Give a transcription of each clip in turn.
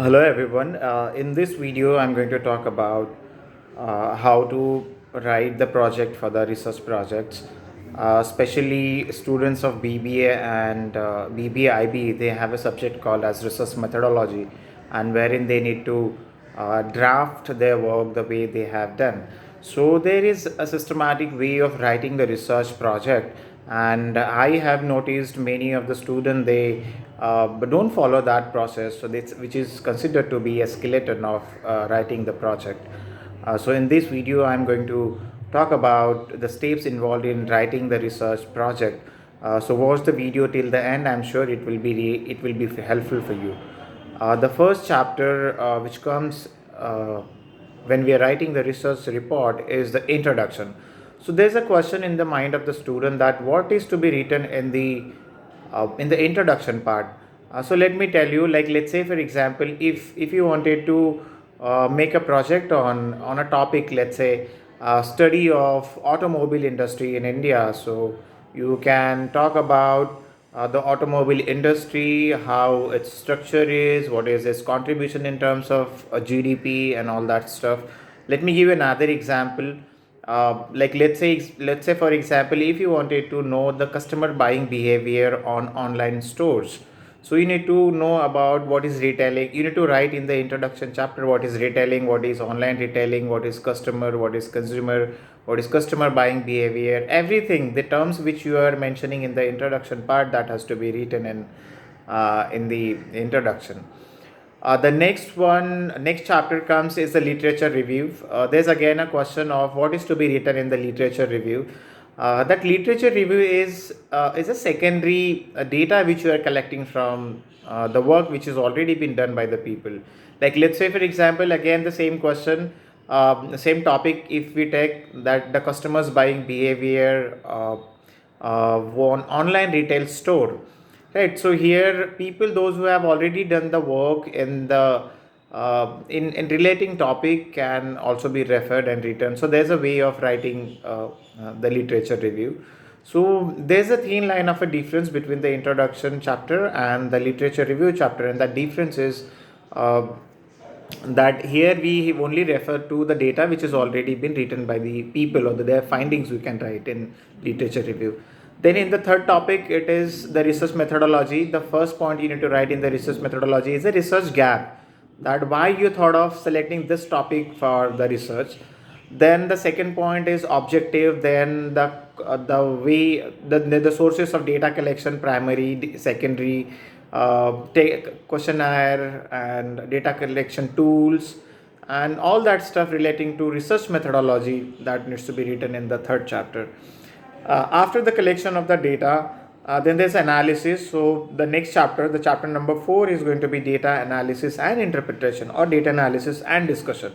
Hello everyone. In this video, I'm going to talk about how to write the project for the research projects. Especially students of BBA and BBA IB, they have a subject called as research methodology, and wherein they need to draft their work the way they have done. So there is a systematic way of writing the research project, and I have noticed many of the students they but don't follow that process. So this, which is considered to be a skeleton of writing the project. So in this video, I'm going to talk about the steps involved in writing the research project. So watch the video till the end. I'm sure it will be helpful for you. The first chapter, which comes when we are writing the research report, is the introduction. So there's a question in the mind of the student that what is to be written in the introduction part. So let me tell you, like let's say for example, if you wanted to make a project on a topic, let's say study of automobile industry in India. So you can talk about the automobile industry, how its structure is, what is its contribution in terms of GDP and all that stuff. Let me give you another example. Like let's say for example, if you wanted to know the customer buying behavior on online stores, so you need to know about what is retailing. You need to write in the introduction chapter what is retailing, what is online retailing, what is customer, what is consumer, what is customer buying behavior, everything, the terms which you are mentioning in the introduction part, that has to be written in the introduction. The next chapter comes is the literature review. There's again a question of what is to be written in the literature review. That literature review is a secondary data which you are collecting from the work which has already been done by the people. Like let's say for example, again the same question, same topic. If we take that the customers buying behavior on online retail store. Right. So here, people, those who have already done the work in the in relating topic, can also be referred and written. So there's a way of writing the literature review. So there's a thin line of a difference between the introduction chapter and the literature review chapter, and that difference is uh, that here we only refer to the data which has already been written by the people, or their findings we can write in literature review. Then in the third topic, it is the research methodology. The first point you need to write in the research methodology is a research gap, that why you thought of selecting this topic for the research. Then the second point is objective. Then the way the sources of data collection, primary, secondary, take questionnaire and data collection tools, and all that stuff relating to research methodology, that needs to be written in the third chapter. After the collection of the data, then there's analysis. So the next chapter, the chapter number 4, is going to be data analysis and interpretation, or data analysis and discussion.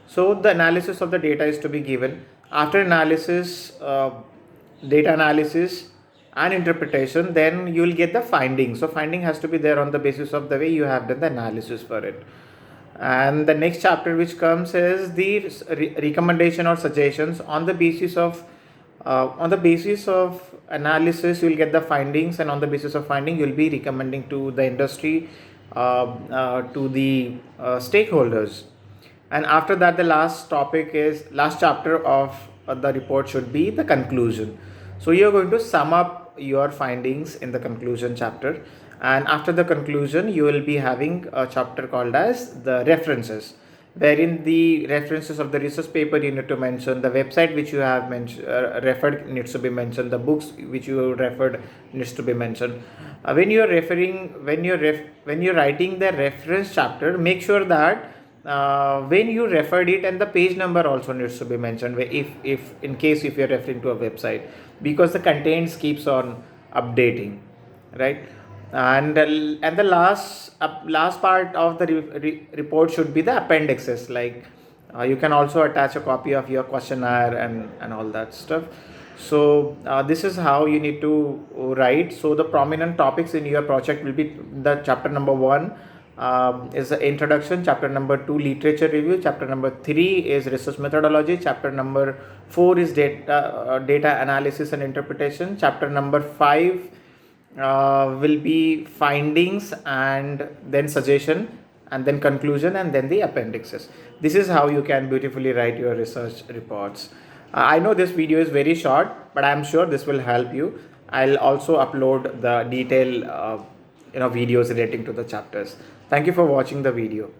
So the analysis of the data is to be given. After analysis, data analysis and interpretation, then you will get the finding. So finding has to be there on the basis of the way you have done the analysis for it. And the next chapter which comes is the recommendation or suggestions. On the basis of analysis, you will get the findings, and on the basis of finding, you will be recommending to the industry, to the stakeholders. And after that, the last chapter of the report should be the conclusion. So you're going to sum up your findings in the conclusion chapter, and after the conclusion, you will be having a chapter called as the references, wherein the references of the research paper you need to mention, the website which you have referred needs to be mentioned, the books which you referred needs to be mentioned. When you're writing the reference chapter, make sure that when you referred it, and the page number also needs to be mentioned, if in case if you're referring to a website, because the contents keeps on updating, right? And the last part of the report should be the appendixes. Like you can also attach a copy of your questionnaire and all that stuff. So this is how you need to write. So the prominent topics in your project will be the chapter number 1 is the introduction, chapter number 2 literature review, chapter number 3 is research methodology, chapter number 4 is data analysis and interpretation, chapter number 5 will be findings and then suggestion, and then conclusion, and then the appendixes. This is how you can beautifully write your research reports. I know this video is very short, but I'm sure this will help you. I'll also upload the detailed videos relating to the chapters. Thank you for watching the video.